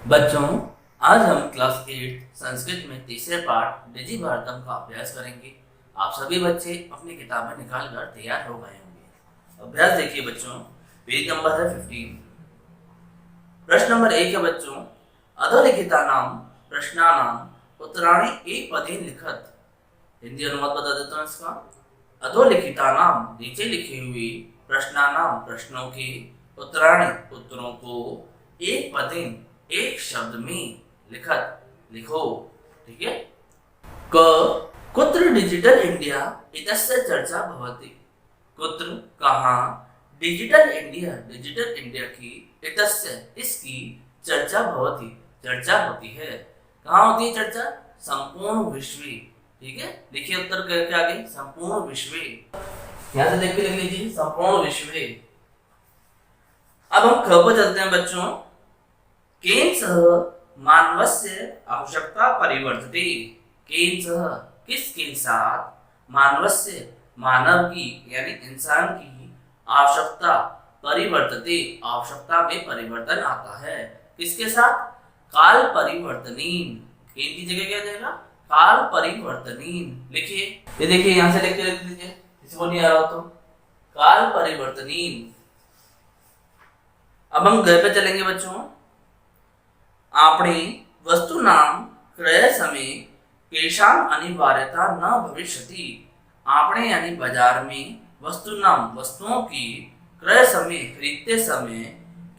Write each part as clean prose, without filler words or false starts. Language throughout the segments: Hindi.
बच्चों, आज हम क्लास 8 संस्कृत में तीसरे पाठ निजी भारतम का अभ्यास करेंगे। आप सभी बच्चे अपनी किताबें निकाल कर तैयार हो गए होंगे। अभ्यास देखिए बच्चों, पेज नंबर है 15। प्रश्न नंबर 1 है बच्चों, अधोलिखितानाम प्रश्नानाम उत्तराणि एक पदे लिखत। हिंदी अनुवाद बता देता हूँ इसका। अधोलिखितानाम नीचे लिखी हुई प्रश्नानाम प्रश्नों के उत्तराणि उत्तरों को एक पदे एक शब्द में लिखत लिखो। ठीक है। क कुत्र डिजिटल इंडिया इतस्य चर्चा भवति। कुत्र कहाँ डिजिटल इंडिया की इतस्य इसकी चर्चा भवति चर्चा होती है। कहाँ होती है चर्चा? संपूर्ण विश्व। ठीक है, लिखिए उत्तर करके आगे संपूर्ण विश्व। यहाँ से देख के लिख लीजिए संपूर्ण विश्व। अब हम ख पर चलते हैं बच्चों। केन सह मानवस्य आवश्यकता परिवर्तते। केन सह किसके साथ मानवस्य मानव की यानी इंसान की आवश्यकता परिवर्तते आवश्यकता में परिवर्तन आता है। किसके साथ? काल परिवर्तनीन। केन की जगह क्या जाएगा? काल परिवर्तनीन। लिखिए, ये देखिए यहां से लिख लीजिए, किसी को नहीं आ रहा तो काल परिवर्तनीन। अब हम घर पे चलेंगे बच्चों। आपने वस्तु नाम क्रय समय केशाम अनिवार्यता न भविष्यति। आपने यानी बाजार में वस्तु नाम वस्तुओं की क्रय समय खरीदते समय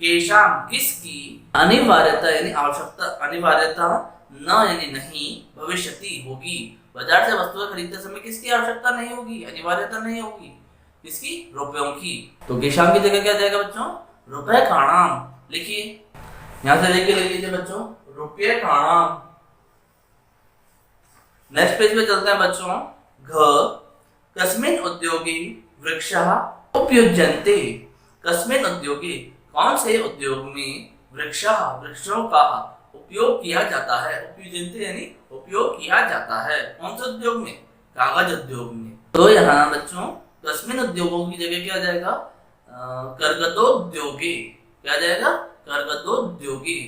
केशाम किसकी अनिवार्यता यानी आवश्यकता अनिवार्यता न यानी नहीं भविष्यति होगी। बाजार से वस्तुएं खरीदते समय किसकी आवश्यकता नहीं होगी, अनिवार्यता नहीं होगी। किसकी? रुपयों की। तो केशाम की जगह क्या जाएगा बच्चों? रुपए खाणाम। लिखिए, यहां से लेके ले लीजिए बच्चों, रुपये खाणाम। नेक्स्ट पेज पे चलते हैं बच्चों। घ कस्मिन उद्योगे वृक्षः उपयुज्यन्ते। कस्मिन उद्योगे कौन से उद्योग में वृक्षों का उपयोग किया जाता है। उपयुज्यन्ते यानी उपयोग किया जाता है। कौन से उद्योग में? कागज उद्योग में। तो यहाँ बच्चों कस्मिन उद्योगों की जगह क्या जाएगा? कर्गतोद्योगे। क्या जाएगा? कर्गतोद्योगी।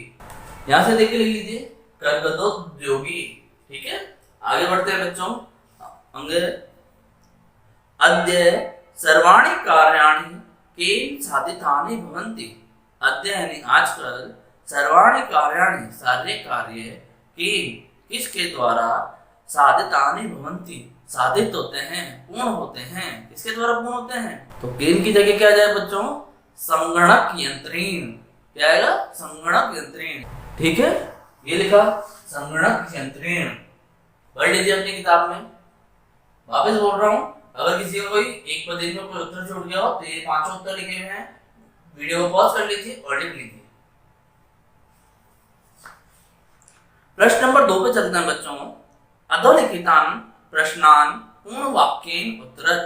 यहां से देख लिख लीजिए कर्गतोद्योगी। ठीक है, आगे बढ़ते हैं बच्चों। अंगे अद्य सर्वाणि कार्याणि केन साधितानि भवन्ति। अद्य यानी आजकल सर्वाणि कार्याणि सारे कार्य केन किसके द्वारा साधितानि भवन्ति साधित होते हैं, पूर्ण होते हैं। किसके द्वारा पूर्ण होते हैं? तो केन की जगह क्या जाए बच्चों? संगणक यंत्रेण। क्या आएगा? संगणक यंत्रेण। ठीक है, ये लिखा संगणक यंत्रेण। पढ़ लीजिए अपनी किताब में। वापस बोल रहा हूँ, अगर किसी को कोई एक पद में कोई उत्तर छूट गया हो तो ये पांचों उत्तर लिखे हुए हैं, वीडियो को पॉज कर लीजिए और लिख लीजिए। प्रश्न नंबर 2 पे चलते हैं बच्चों। अधोलिखितान प्रश्नान पूर्ण वाक्येन उत्तरत।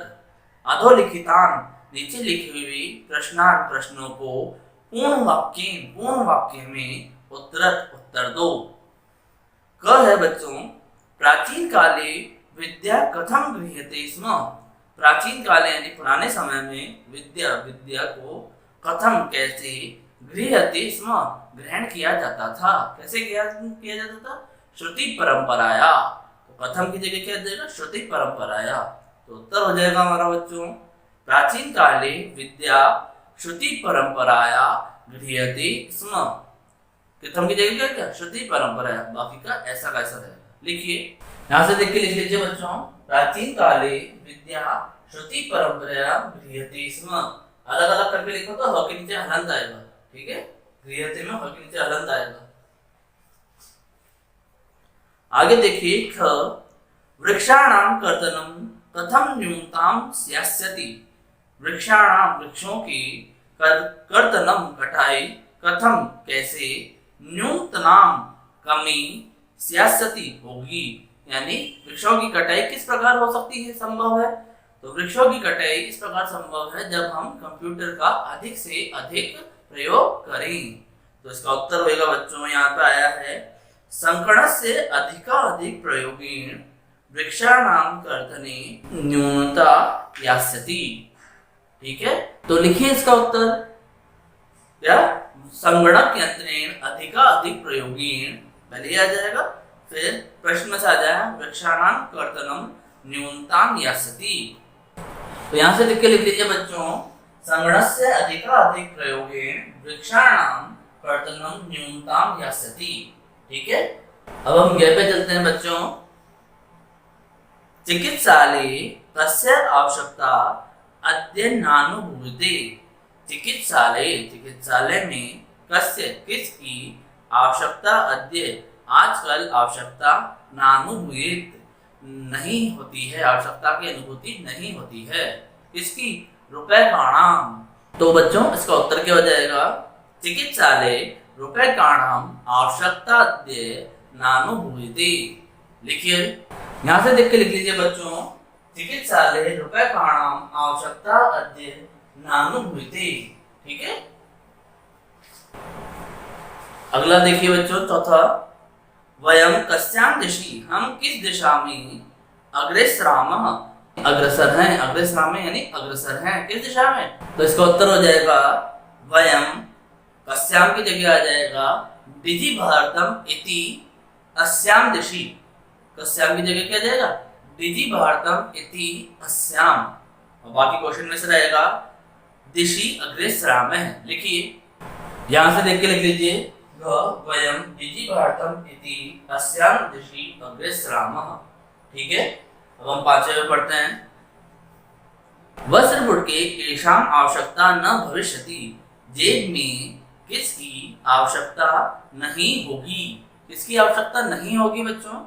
अधोलिखितान नीचे लिखी हुई प्रश्नान प्रश्नों को पूर्ण वाक्य में उत्तरत उत्तर दो। क है बच्चों, प्राचीन काले विद्या कथम गृह्यते स्म। प्राचीन काले यानी पुराने समय में विद्या को कथम कैसे गृह्यते स्म ग्रहण किया जाता था। कैसे किया जाता था? श्रुति परंपराया। तो कथम की जगह क्या देगा? श्रुति परंपराया। तो उत्तर हो जाएगा हमारा बच्चों, प्राचीन काले विद्या श्रुति परंपराया गृह्यते स्म। कथम की जगह क्या? श्रुति परंपराया। बाकी का ऐसा रहेगा। लिखिए, यहाँ से देख के लिख लीजिए बच्चों, प्राचीन काले विद्या श्रुति परंपराया गृह्यते स्म। अलग अलग करके लिखो तो ह के नीचे हलंत आएगा। ठीक है, गृह्यते में ह के नीचे हलंत आएगा। आगे देखिए, ख वृक्षाणाम कर्तनम कथम न्यूनताम स्यास्यति। वृक्षाणाम वृक्षों की कर्तनम कटाई कथम कैसे न्यूनतम कमी स्यास्यति होगी। यानी वृक्षों की कटाई किस प्रकार हो सकती है, संभव है। तो वृक्षों की कटाई इस प्रकार संभव है जब हम कंप्यूटर का अधिक से अधिक प्रयोग करें। तो इसका उत्तर होगा बच्चों, यहाँ पे आया है संकणस्य अधिकाधिक प्रयोगेण वृक्षाणाम कर्तने न्यूनता यास्यति। ठीक है, तो लिखिए इसका उत्तर। क्या संगणक यंत्रेण अधिकाधिक प्रयोगेण, पहले आ जाएगा, फिर प्रश्न में से आ जाएगा वृक्षाणां कर्तनम न्यूनताम यास्यति। तो यहाँ से लिख के लिख लीजिए बच्चों, संगणस्य अधिकाधिक प्रयोगेण वृक्षाणां कर्तनम न्यूनताम यास्यति। ठीक है, अब हम ये पे चलते हैं बच्चों। चिकित्सालये कस्य आवश्यकता अद्यनानुभूयते। चिकित्सालय में कस्य किसकी आवश्यकता अद्य आजकल आवश्यकता नानुभूयेत नहीं होती है, आवश्यकता की अनुभूति नहीं होती है। किसकी? रुपए काणाम। तो बच्चों इसका उत्तर क्या हो जाएगा? चिकित्सालय रुपए काणाम आवश्यकता अद्य नानुभूयते। लिखिए, यहाँ से देख के लिख लीजिए बच्चों, चिकित्सालय रुपए काणाम आवश्यकता अद्य नानुभूयते। ठीक है, अगला देखिए बच्चों, चौथा, वयम कस्यां दिशि, हम किस दिशा में अग्रेसरामः, अग्रसर हैं, अग्रेसरामः यानी अग्रसर हैं, किस दिशा में? तो इसका उत्तर हो जाएगा वयम, कस्यां की जगह आ जाएगा डिजि भारतम इति अस्याम दिशि। कस्याम की जगह क्या जाएगा? डिजि भारतम इति अस्याम। और बाकी क्वेश्चन में से रहेगा दिशि अग्रेसरामः। लिखिए, यहां से देख के लिख लीजिए, वयम डिजि भारतम इति अस्याम दिशि अग्रेसरामः। ठीक है, अब हम पांचवें में पढ़ते हैं। वस्त्रपुटके केषां आवश्यकता न भविष्यति, जेब में किसकी आवश्यकता नहीं होगी? किसकी आवश्यकता नहीं होगी बच्चों?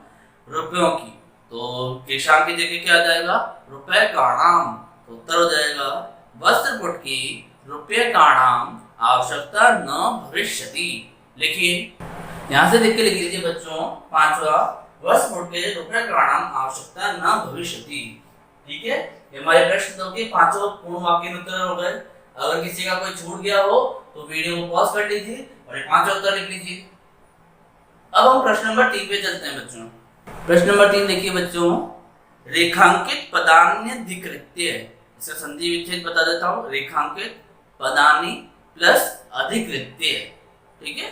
रुपयों की। तो केशां की जगह क्या आ जाएगा? रुपए काणाम। तो उत्तर हो जाएगा वस्त्रपुटके रुपये काणाम आवश्यकता न भविष्यति। लिखिए, यहाँ से देख के लिख लीजिए बच्चों, पांचवा, वस्त्रपुटके रुपये काणाम आवश्यकता न भविष्यति। ठीक है, ये हमारे प्रश्न के पांचों पूर्ण वाक्य उत्तर हो गए। अगर किसी का कोई छूट गया हो तो वीडियो को पॉज कर लीजिए और ये पांचों उत्तर लिख लीजिए। अब हम प्रश्न नंबर 3 पे चलते हैं बच्चों। प्रश्न नंबर 3 देखिए बच्चों, रेखांकित पदान्यधिकृत्य, इसका संधि विच्छेद बता देता हूँ, रेखांकित पदानि प्लस अधिकृत्य। ठीक है,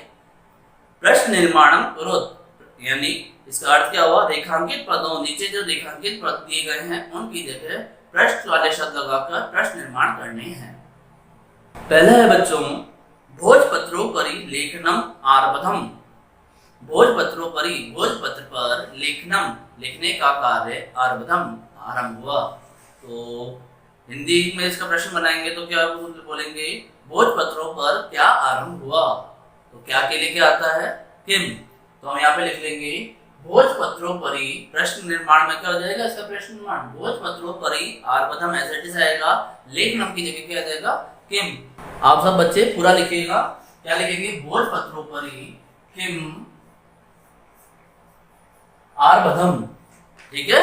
प्रश्न निर्माणम कुरुत, यानी इसका अर्थ क्या हुआ? रेखांकित पदों, नीचे जो रेखांकित पद दिए गए हैं उनकी जगह प्रश्न वाले शब्द लगाकर प्रश्न निर्माण करने हैं। पहला है बच्चों, भोजपत्रोपरि लेखनम आरब्धम। भोजपत्रोपरि, भोजपत्र पर लेखनम, लिखने का कार्य आरब्धम, आरंभ हुआ। तो हिंदी में इसका प्रश्न बनाएंगे तो क्या बोलेंगे? भोजपत्रों पर क्या आरंभ हुआ? तो क्या के लिए क्या आता है? किम। तो हम यहाँ पे लिख लेंगे भोजपत्रोपरि, प्रश्न निर्माण में क्या हो जाएगा इसका प्रश्न निर्माण? भोजपत्रोपरि आरब्धम ऐसे इट आएगा, लेखनम की जगह क्या आ जाएगा? किम। आप सब बच्चे पूरा लिखिएगा, क्या लिखेंगे? भोजपत्रोपरि किम आरब्धम। ठीक है,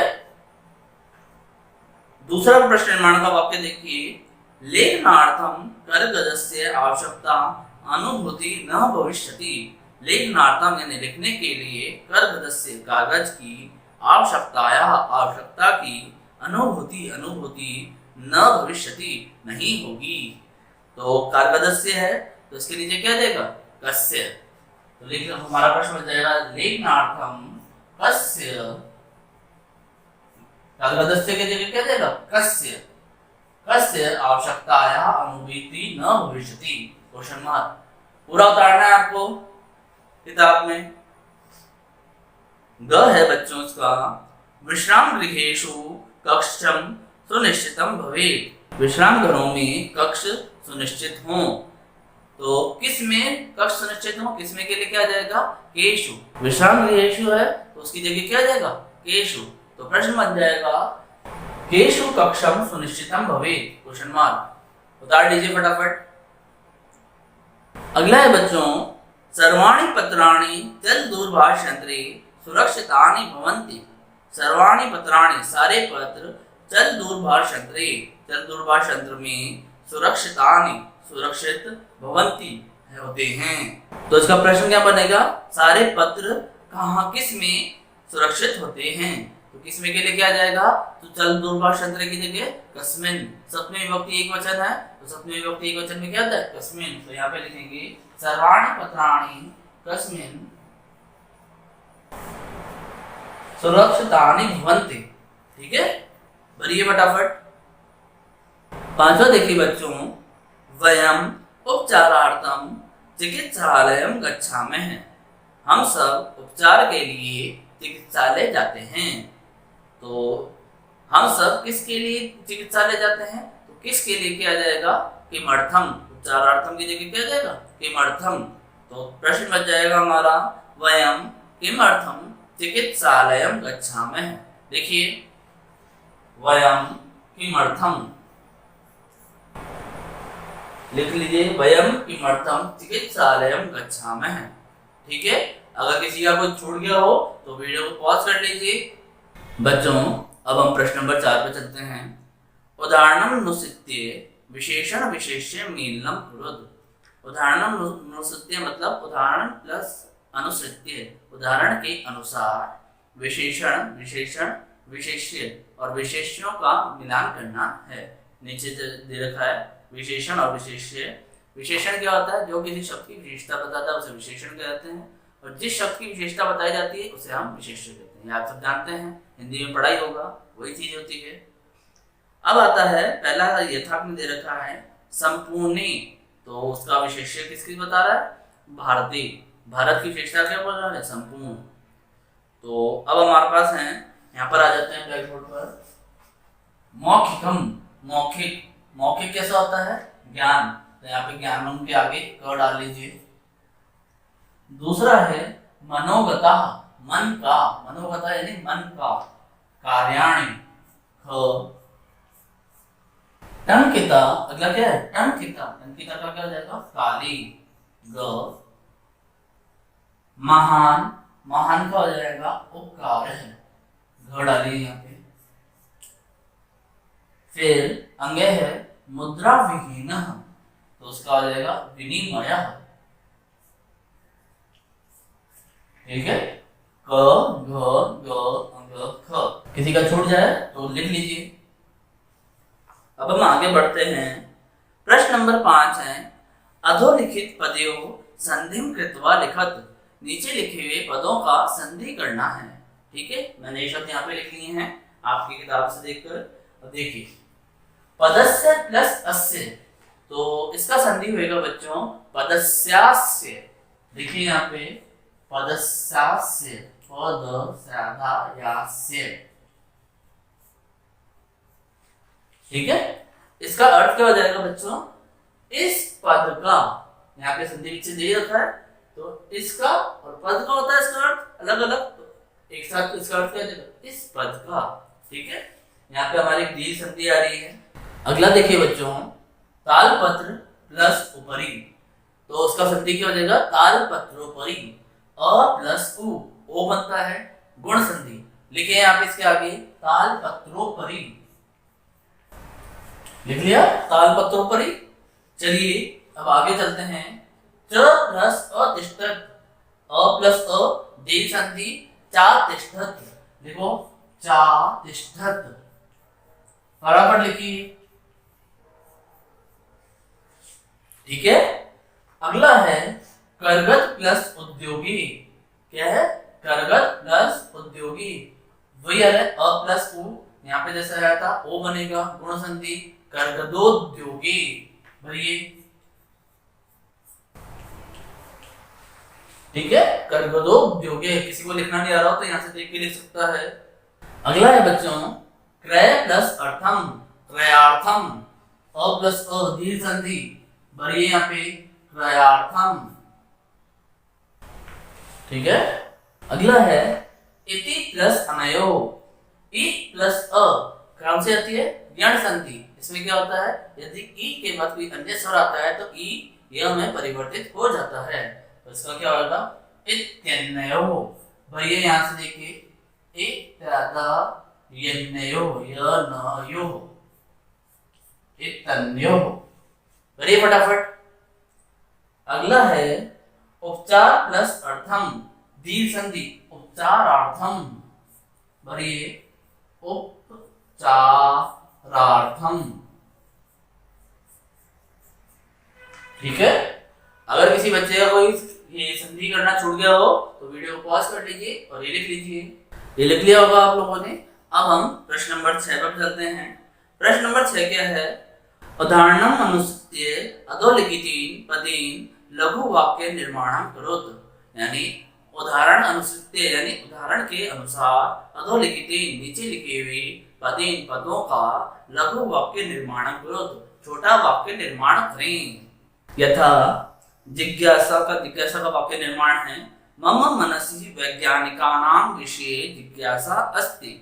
दूसरा प्रश्न निर्माण का वाक्य देखिए, लेखनार्थम करगजस्य आवश्यकता अनुभूति न भविष्यति। लेखनार्थम यानी लिखने के लिए करगजस्य कागज की आवश्यकता की अनुभूति न भविष्यति नहीं होगी। तो कारगदस्य है तो इसके नीचे क्या देगा? कस्य। तो लिख हमारा प्रश्न हो जाएगा लेखनार्थम कस्य, कारगदस्य के जगह क्या देगा? कस्य। कस्य आवश्यकताया अनुभूति न भविष्यति, क्वेश्चन मार्क। पूरा उतारना है आपको किताब में। ग है बच्चों इसका, विश्राम गृहेषु कक्षम सुनिश्चितम भवेत्। विश्राम घरों में कक्ष सुनिश्चित हो। तो किस में कक्ष सुनिश्चित हो? किस में के लिए क्या आ जाएगा? केषु। विश्राम गृहेषु है तो उसकी जगह क्या आ जाएगा? केषु। तो प्रश्न बन जाएगा केषु कक्षम सुनिश्चितम भवेत्, क्वेश्चन मार्क। उतार लीजिए फटाफट। अगला है बच्चों, सर्वाणि पत्राणि जल दूरभाष यंत्रे सुरक्षितानि भवन्ति। सर्वाणि पत्राणि, सारे पत्र जल दूरभाष यंत्रे, जल दूरभाष यंत्र में सुरक्षितानि, सुरक्षित भवन्ति होते हैं। तो इसका प्रश्न क्या बनेगा? सारे पत्र कहाँ किस में सुरक्षित होते हैं? तो किसमें के लिए क्या जाएगा, तो चल दूरभाषांतर की जगह कस्मिन। सप्तमी विभक्ति एक वचन है तो सप्तमी विभक्ति एक वचन में क्या होता है, कस्मिन। तो यहाँ पे लिखेंगे सर्वाणि पत्राणि कस्मिन सुरक्षितानि भवन्ति। ठीक है, भरिए फटाफट। पांचवा देखिए बच्चों, वयम उपचारार्थम चिकित्सालयम गच्छामः। हम सब उपचार के लिए चिकित्सालय जाते हैं। तो हम सब किसके लिए चिकित्सालय जाते हैं, तो किसके लिए किया जाएगा, किमर्थम। उपचारार्थम की जगह क्या जाएगा, किमर्थम। तो प्रश्न बच जाएगा हमारा वयम किमर्थम चिकित्सालयम गच्छामः। देखिए वयम किमर्थम लिख लीजिए, वयम किमर्थम चिकित्सालयम गच्छामः। ठीक है, अगर किसी का कुछ छूट गया हो तो वीडियो को पॉज कर लीजिए। बच्चों अब हम प्रश्न नंबर 4 पे चलते हैं। उदाहरणम नुसित्ये विशेषण विशेष्य मीलनम कुरुद। उदाहरणम नुसित्ये मतलब उदाहरण प्लस अनुसृत्य, उदाहरण के अनुसार विशेषण विशेषण विशेष्य और विशेष्यों का मिलान करना है। नीचे दे रखा है विशेषण और विशेष्य। विशेषण क्या होता है, जो किसी शब्द की विशेषता बताता है उसे विशेषण कहते हैं, और जिस शब्द की विशेषता बताई जाती है उसे हम विशेष्य कहते हैं। आप सब जानते हैं, हिंदी में पढ़ाई होगा, वही चीज होती है। अब आता है पहला यथार्थ में दे रखा है संपूर्णी, तो उसका विशेष्य किसकी बता रहा है, भारतीय। भारत की विशेषता क्या बोल रहा है, संपूर्ण। तो अब हमारे पास है, यहाँ पर आ जाते हैं ब्लैक बोर्ड पर, मौखिकम। मौखिक, मौखिक कैसा होता है, ज्ञान। तो यहाँ पे ज्ञानम के आगे क डाल लीजिए। दूसरा है मनोगता, मन का। मनोगता यानी मन का। कार्याणि ख। टंकिता, अगला क्या है, टंकिता। टंकिता का क्या हो जाएगा, काली ग। महान, महान का हो जाएगा उपकार है, घ डालिए यहाँ पे। फिर अंगे है मुद्रा विहीन, तो उसका हो जाएगा विनिमय। ठीक है, क घ ग अंग ख। किसी का छूट जाए तो लिख लीजिए। अब हम आगे बढ़ते हैं। प्रश्न नंबर 5 है, अधोलिखित पदयों संधिम कृत्वा लिखत। नीचे लिखे हुए पदों का संधि करना है। ठीक है, मैंने ये शब्द यहाँ पे लिख लिए हैं आपकी किताब से देखकर। अब देखिए पदस्य प्लस अस्य, तो इसका संधि होएगा बच्चों पदस्यास्य। देखिए यहाँ पे पदस्यास्य, पदस्यास्य। ठीक है, इसका अर्थ क्या हो जाएगा बच्चों, इस पद का। यहाँ पे संधि विच्छेद दे रखा है, तो इसका और पद का होता है इसका अर्थ अलग अलग, एक साथ इसका अर्थ क्या हो जाएगा, इस पद का। ठीक है, यहाँ पे हमारी दीर्घ संधि आ रही है। अगला देखिए बच्चों, तालपत्र प्लस उपरी, तो उसका संधि क्या हो जाएगा, तालपत्रोपरी। अ प्लस उ, ओ बनता है गुण संधि। लिखिए आप इसके आगे तालपत्रोपरी, लिख लिया तालपत्रोपरी। चलिए अब आगे चलते हैं। च प्लस अ तिष्ठत, अ प्लस अ दीर्घ संधि चा तिष्ठत। देखो चा तिष्ठत, फटाफट लिखिए। ठीक है, अगला है करगत प्लस उद्योगी। क्या है, करगत प्लस उद्योगी। वही है अ प्लस उ, यहाँ पे जैसा आया था ओ बनेगा गुण संधि, करगदोद्योगी। भरिए। ठीक है, करगदोद्योगी। किसी को लिखना नहीं आ रहा हो तो यहाँ से देख के लिख सकता है। अगला है बच्चों क्रय प्लस अर्थम, क्रयार्थम। अ प्लस अ दीर्घ संधि, भरिए यहाँ पे क्रयार्थम। ठीक है, अगला है इति प्लस अनयो। इ प्लस अ कौन से आती है, यण संधि। इसमें क्या होता है, यदि ई के बाद कोई अन्य स्वर आता है तो ई यह में परिवर्तित हो जाता है, तो इसका क्या होगा, इत्यन्यो। भरिए यहाँ से देखिए इत्यन्यो, यनयो, इत्यन्यो। भरिए फटाफट। अगला है उपचार प्लस अर्थम, दीर्घ संधि उपचारार्थम। भरिए उपचारार्थम। ठीक है, अगर किसी बच्चे का कोई ये संधि करना छूट गया हो तो वीडियो को पॉज कर लीजिए और ये लिख लीजिए। ये लिख लिया होगा आप लोगों ने। अब हम प्रश्न नंबर 6 पर चलते हैं। प्रश्न नंबर 6 क्या है? उदाहरणम अनुसृत्य अधोलिखितेन पदेन लघु वाक्य निर्माणम करोतु। यानी उदाहरण अनुसृत्य यानी उदाहरण के अनुसार अधोलिखितेन नीचे लिखे हुए पदेन पदों का लघु वाक्य निर्माणम करोतु। छोटा वाक्य निर्माण करें। यथा जिज्ञासा का वाक्य निर्माण है। मम मनसि वैज्ञानिकानां विषये जिज्ञासा अस्ति।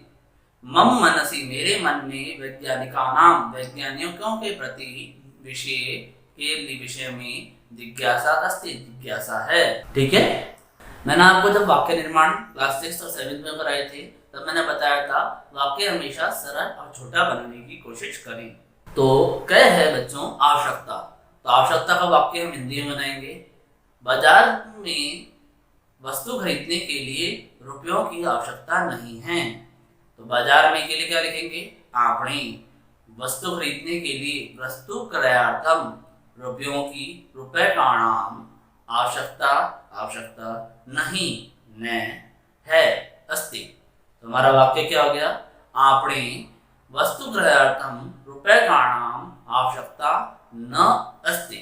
मम मनसि मेरे मन में वैज्ञानिकानां वैज्ञानिकों के प्रति विषय में जिज्ञासा अस्ति जिज्ञासा है। ठीक है, मैंने आपको जब वाक्य निर्माण क्लास 6 और 7 में कराए थे तब मैंने बताया था वाक्य हमेशा सरल और छोटा बनाने की कोशिश करें। तो क्या है बच्चों? आवश्यकता। तो आवश्यकता का वाक्य हम हिंदी में बनाएंगे। बाजार में वस्तु खरीदने के लिए रुपयों की आवश्यकता नहीं है। तो बाजार में के लिए क्या लिखेंगे? आपने। वस्तु खरीदने के लिए वस्तु क्रयार्थम रुपयों की रुपए का नाम आवश्यकता नहीं न है अस्ति। तो हमारा वाक्य क्या हो गया? आपने वस्तु क्रयार्थम रुपए का नाम आवश्यकता न अस्ति।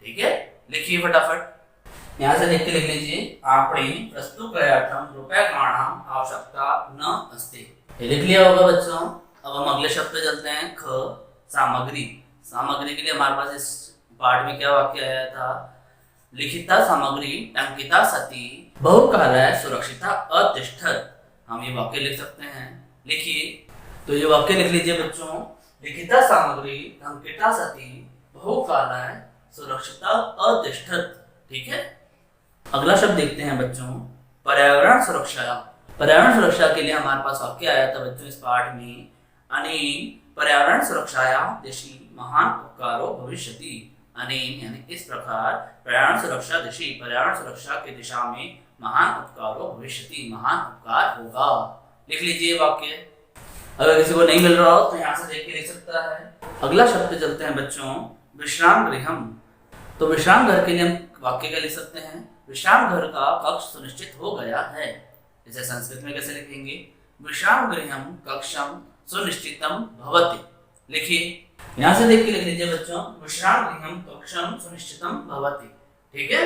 ठीक है, लिखिए फटाफट। यहाँ से लिख लीजिए। आपने वस्तु क्रयार्थम रुपए का नाम आवश्यकता न अस्ति। ये लिख लिया होगा बच्चों। अब हम अगले शब्द पे चलते हैं। ख सामग्री। सामग्री के लिए हमारे पास इस पाठ में क्या वाक्य आया था? लिखिता सामग्री टंकिता सती बहुकालाय सुरक्षिता अतिष्ठत। हम ये वाक्य लिख सकते हैं। लिखिए। तो ये वाक्य लिख लीजिए बच्चों। लिखिता सामग्री टंकिता सती बहुकालाय सुरक्षिता अतिष्ठत। ठीक है, अगला शब्द देखते हैं बच्चों। पर्यावरण सुरक्षा। पर्यावरण सुरक्षा के लिए हमारे पास वाक्य आया था बच्चों इस पाठ में। अनेन पर्यावरण सुरक्षाया दिशि महान उपकारो भविष्यति। अनेन यानी इस प्रकार पर्यावरण सुरक्षा दिशि पर्यावरण सुरक्षा की दिशा में महान उपकारो भविष्यति महान उपकार होगा। लिख लीजिए वाक्य। अगर किसी को नहीं मिल रहा हो तो यहाँ से देख के लिख सकता है। अगला शब्द पे चलते हैं बच्चों। विश्राम गृहम। तो विश्राम घर के लिए हम वाक्य क्या लिख सकते हैं? विश्राम घर का कक्ष सुनिश्चित हो गया है। इसे संस्कृत में कैसे लिखेंगे? विश्राम गृहम कक्षम सुनिश्चितम भवति। लिखिए। यहाँ से देख के लिख लीजिए बच्चों। विश्राम गृहम कक्षम सुनिश्चितम भवति। ठीक है,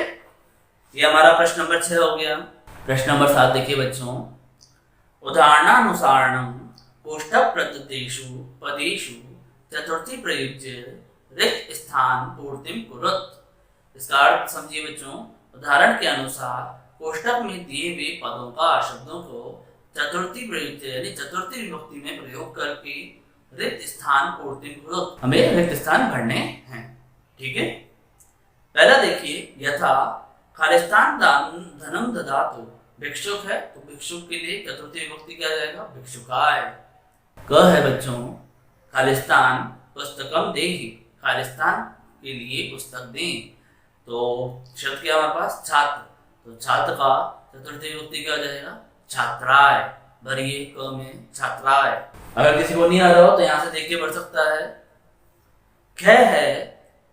ये हमारा प्रश्न नंबर 6 हो गया। प्रश्न नंबर 7 देखिए बच्चों। उदाहरणानुसारणम कोष्ठक प्रदत्तेषु पदेषु चतुर्थी प्रयुज्य रिक्त स्थान पूर्तिम कुरुत। इसका अर्थ समझिए बच्चों। उदाहरण के अनुसार कोष्ठक में दिए हुए पदों का शब्दों को चतुर्थी प्रयुज्य यानी चतुर्थी विभक्ति में प्रयोग करके रिक्त स्थान पूर्तिम कुरुत। हमें रिक्त स्थान भरने हैं। ठीक है, पहला देखिए। यथा खालिस्तान धनम ददातु। भिक्षुक है तो भिक्षुक के लिए चतुर्थी विभक्ति क्या जाएगा? भिक्षुकाय। क है बच्चों। खालिस्तान पुस्तकम देहि। खालिस्तान के लिए पुस्तक दें। तो शब्द क्या हमारे पास? छात्र। तो छात्र का चतुर्थी विभक्ति क्या हो जाएगा? छात्राय। भरिए क में छात्राय। अगर किसी को नहीं आ रहा हो तो यहाँ से देख के पढ़ सकता है। ख है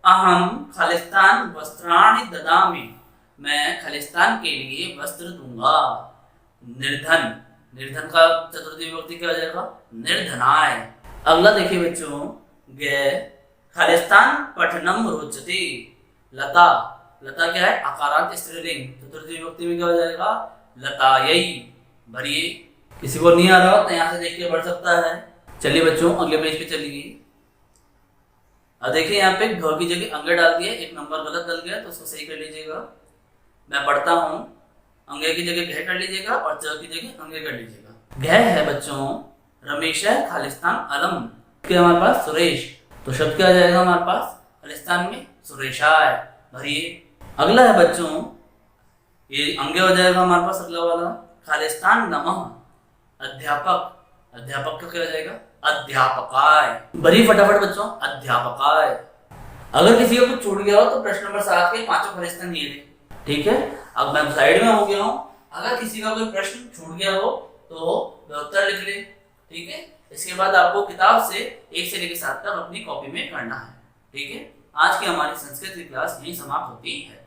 अहम खालिस्तान वस्त्राणि ददामि। मैं खालिस्तान के लिए वस्त्र दूंगा। निर्धन। निर्धन का चतुर्थी विभक्ति क्या हो जाएगा? निर्धनाय। अगला देखिए बच्चों। ग खालिस्तान पठनम रोचते। लता। लता क्या है? आकारांत स्त्रीलिंग। चतुर्थी विभक्ति में क्या हो जाएगा? लतायै। भरिए। किसी को नहीं आ रहा हो तो यहाँ से देख के पढ़ सकता है। चलिए बच्चों अगले पेज पे चलिए। अब देखिए यहाँ पे घ की जगह अंगे डाल दिए। एक नंबर गलत डल गया तो उसको सही कर लीजिएगा। मैं पढ़ता हूँ। अंगे की जगह घ कर लीजिएगा और च की जगह अंगे कर लीजिएगा। घ है बच्चों रमेश है खालिस्तान अलम। क्या हमारे पास? सुरेश। तो शब्द क्या आ जाएगा हमारे पास? खालिस्तान में सुरेशाय। भरिए। अगला है बच्चों। ये अंगे हो जाएगा हमारे पास अगला वाला। खालिस्तान नमः। अध्यापक। अध्यापक का क्या हो जाएगा? अध्यापकाय। भरिए फटाफट बच्चों। अध्यापकाय। अगर किसी को कुछ छूट गया हो तो प्रश्न नंबर 7 के पांचों खालिस्तान ये थे। ठीक है, अब मैं साइड में हो गया हूँ। अगर किसी का कोई प्रश्न छूट गया हो तो उत्तर लिख ले। ठीक है। इसके बाद आपको किताब से 1 से लेकर 7 तक अपनी कॉपी में करना है। ठीक है, आज की हमारी संस्कृत की क्लास यहीं समाप्त होती है।